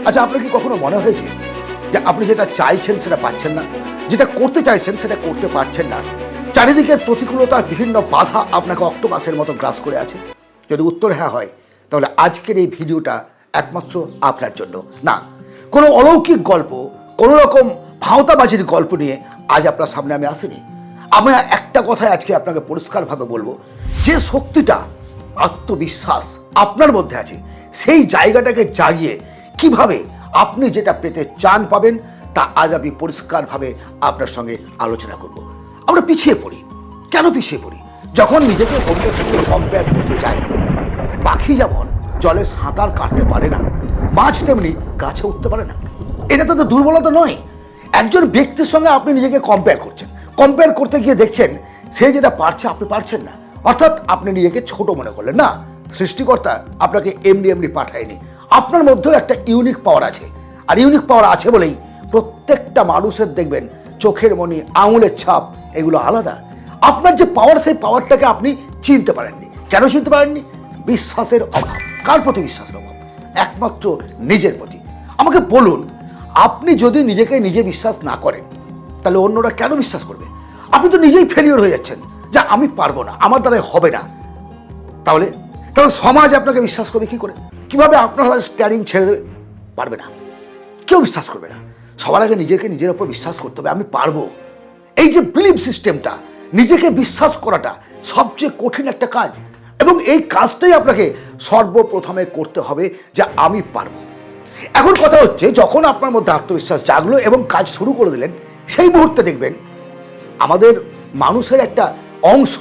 আচ্ছা, আপনার কি কখনো মনে হয়েছে যে আপনি যেটা চাইছেন সেটা পাচ্ছেন না, যেটা করতে চাইছেন সেটা করতে পারছেন না, চারিদিকের প্রতিকূলতা, বিভিন্ন বাধা আপনাকে অক্টোপাসের মতো গ্রাস করে আছে? যদি উত্তর হ্যাঁ হয়, তাহলে আজকের এই ভিডিওটা একমাত্র আপনার জন্য। না, কোনো অলৌকিক গল্প, কোনো রকম ভাওতাবাজির গল্প নিয়ে আজ আপনার সামনে আমি আসিনি। আমি একটা কথাই আজকে আপনাকে পরিষ্কারভাবে বলবো, যে শক্তিটা, আত্মবিশ্বাস আপনার মধ্যে আছে, সেই জায়গাটাকে জাগিয়ে কিভাবে আপনি যেটা পেতে চান পাবেন, তা আজ আমি পরিষ্কারভাবে আপনার সঙ্গে আলোচনা করব। আমরা পিছিয়ে পড়ি। কেন পিছিয়ে পড়ি? যখন নিজেকে অন্যের সঙ্গে কম্পেয়ার করতে যাই। পাখি যেমন জলে সাঁতার কাটতে পারে না, মাছ তেমনি গাছে উঠতে পারে না। এটা তাদের দুর্বলতা নয়। একজন ব্যক্তির সঙ্গে আপনি নিজেকে কম্পেয়ার করছেন, কম্পেয়ার করতে গিয়ে দেখছেন সে যেটা পারছে আপনি পারছেন না, অর্থাৎ আপনি নিজেকে ছোট মনে করলেন। না, সৃষ্টিকর্তা আপনাকে এমনি এমনি পাঠায়নি। আপনার মধ্যেও একটা ইউনিক পাওয়ার আছে, আর ইউনিক পাওয়ার আছে বলেই প্রত্যেকটা মানুষের দেখবেন চোখের মনি, আঙুলের ছাপ এগুলো আলাদা। আপনার যে পাওয়ার, সেই পাওয়ারটাকে আপনি চিনতে পারেননি। কেন চিনতে পারেননি? বিশ্বাসের অভাব। কার প্রতি বিশ্বাসের অভাব? একমাত্র নিজের প্রতি। আমাকে বলুন, আপনি যদি নিজেকে নিজে বিশ্বাস না করেন, তাহলে অন্যরা কেন বিশ্বাস করবে? আপনি তো নিজেই ফেলিওর হয়ে যাচ্ছেন, যে আমি পারবো না, আমার দ্বারাই হবে না। তাহলে তাহলে সমাজ আপনাকে বিশ্বাস করবে কি করে? কিভাবে আপনার স্ট্যান্ডিং ছেড়ে দেবে? পারবে না, কেউ বিশ্বাস করবে না। সবার আগে নিজেকে নিজের ওপর বিশ্বাস করতে হবে, আমি পারবো। এই যে বিলিভ সিস্টেমটা, নিজেকে বিশ্বাস করাটা সবচেয়ে কঠিন একটা কাজ, এবং এই কাজটাই আপনাকে সর্বপ্রথমে করতে হবে, যে আমি পারবো। এখন কথা হচ্ছে, যখন আপনার মধ্যে আত্মবিশ্বাস জাগলো এবং কাজ শুরু করে দিলেন, সেই মুহূর্তে দেখবেন আমাদের মানুষের একটা অংশ,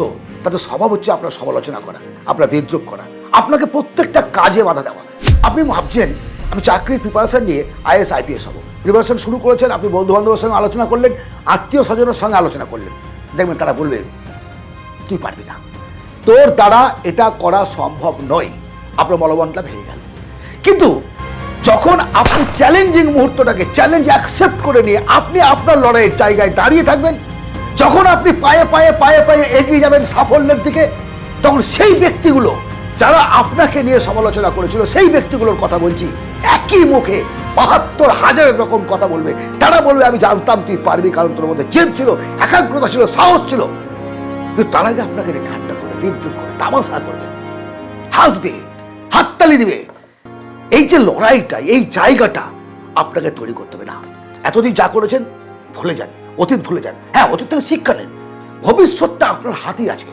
তাদের স্বভাব হচ্ছে আপনার সমালোচনা করা, আপনার বিদ্রুপ করা, আপনাকে প্রত্যেকটা কাজে বাধা দেওয়া। আপনি ভাবছেন আমি চাকরির প্রিপারেশন নিয়ে IAS IPS হবো, প্রিপারেশন শুরু করেছেন, আপনি বন্ধু বান্ধবের সঙ্গে আলোচনা করলেন, আত্মীয় স্বজনের সঙ্গে আলোচনা করলেন, দেখবেন তারা বলবে তুই পারবি না, তোর দ্বারা এটা করা সম্ভব নয়। আপনার মনোবলটা ভেঙে গেল। কিন্তু যখন আপনি চ্যালেঞ্জিং মুহূর্তটাকে চ্যালেঞ্জ অ্যাকসেপ্ট করে নিয়ে আপনি আপনার লড়াইয়ের জায়গায় দাঁড়িয়ে থাকবেন, যখন আপনি পায়ে পায়ে পায়ে পায়ে এগিয়ে যাবেন সাফল্যের দিকে, তখন সেই ব্যক্তিগুলো যারা আপনাকে নিয়ে সমালোচনা করেছিল, সেই ব্যক্তিগুলোর কথা বলছি, একই মুখে ৭২,০০০ রকম কথা বলবে। তারা বলবে আমি জানতাম তুই পারবি, কারণ তোর মধ্যে জেদ ছিল, একাগ্রতা ছিল, সাহস ছিল। কিন্তু তার আগে আপনাকে ঠাট্টা করে, বিদ্রুপ করে, তামাশা করবে, হাসবে, হাততালি দিবে। এই যে লড়াইটা, এই জায়গাটা আপনাকে তৈরি করতে হবে। না, এতদিন যা করেছেন ভুলে যান, অতীত ভুলে যান। হ্যাঁ, অতীত থেকে শিক্ষা নেন। ভবিষ্যৎটা আপনার হাতেই আছে।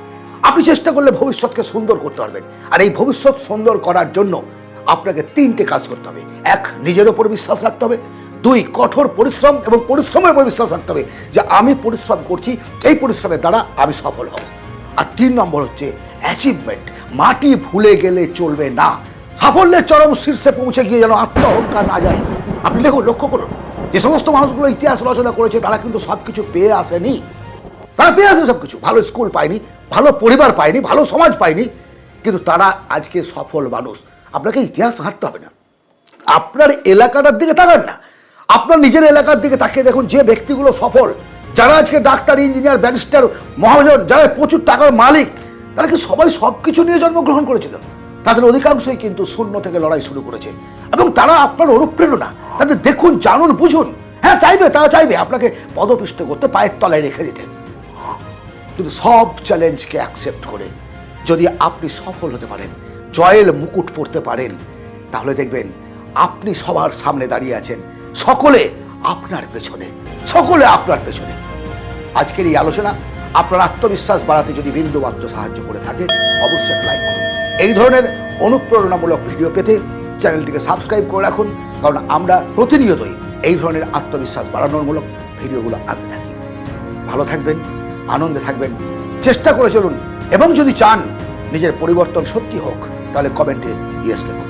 আপনি চেষ্টা করলে ভবিষ্যৎকে সুন্দর করতে পারবেন। আর এই ভবিষ্যৎ সুন্দর করার জন্য আপনাকে 3টে কাজ করতে হবে। 1, নিজের ওপর বিশ্বাস রাখতে হবে। 2, কঠোর পরিশ্রম এবং পরিশ্রমের উপর বিশ্বাস রাখতে হবে, যে আমি পরিশ্রম করছি, এই পরিশ্রমের দ্বারা আমি সফল হব। আর 3 নম্বর হচ্ছে অ্যাচিভমেন্ট। মাটি ভুলে গেলে চলবে না। সাফল্যের চরম শীর্ষে পৌঁছে গিয়ে যেন আত্মহংকার না যায়। আপনি দেখুন, লক্ষ্য করুন, যে সমস্ত মানুষগুলো ইতিহাস রচনা করেছে, তারা কিন্তু সব কিছু পেয়ে আসেনি। তারা পেয়ে আসে সব কিছু, ভালো স্কুল পায়নি, ভালো পরিবার পায়নি, ভালো সমাজ পায়নি, কিন্তু তারা আজকে সফল মানুষ। আপনাকে ইতিহাস হাঁটতে হবে না, আপনার এলাকাটার দিকে তাকান না, আপনার নিজের এলাকার দিকে তাকিয়ে দেখুন, যে ব্যক্তিগুলো সফল, যারা আজকে ডাক্তার, ইঞ্জিনিয়ার, ব্যারিস্টার, মহাজন, যারা প্রচুর টাকার মালিক, তারা কি সবাই সব কিছু নিয়ে জন্মগ্রহণ করেছিল? তাদের অধিকাংশই কিন্তু শূন্য থেকে লড়াই শুরু করেছে, এবং তারা আপনার অনুপ্রেরণা। তাদের দেখুন, জানুন, বুঝুন। হ্যাঁ, তারা চাইবে আপনাকে পদপিষ্ট করতে, পায়ের তলায় রেখে দিতে। কিন্তু সব চ্যালেঞ্জকে অ্যাকসেপ্ট করে যদি আপনি সফল হতে পারেন, জয়ের মুকুট পরতে পারেন, তাহলে দেখবেন আপনি সবার সামনে দাঁড়িয়ে আছেন, সকলে আপনার পেছনে, সকলে আপনার পেছনে। আজকের এই আলোচনা আপনার আত্মবিশ্বাস বাড়াতে যদি বিন্দুমাত্র সাহায্য করে থাকে, অবশ্যই একটা লাইক করুন। এই ধরনের অনুপ্রেরণামূলক ভিডিও পেতে চ্যানেলটিকে সাবস্ক্রাইব করে রাখুন, কারণ আমরা প্রতিনিয়তই এই ধরনের আত্মবিশ্বাস বাড়ানোর মূলক ভিডিওগুলো আনতে থাকি। ভালো থাকবেন, আনন্দে থাকবেন, চেষ্টা করে চলুন, এবং যদি চান নিজের পরিবর্তন সত্যি হোক, তাহলে কমেন্টে ইয়েস লিখুন।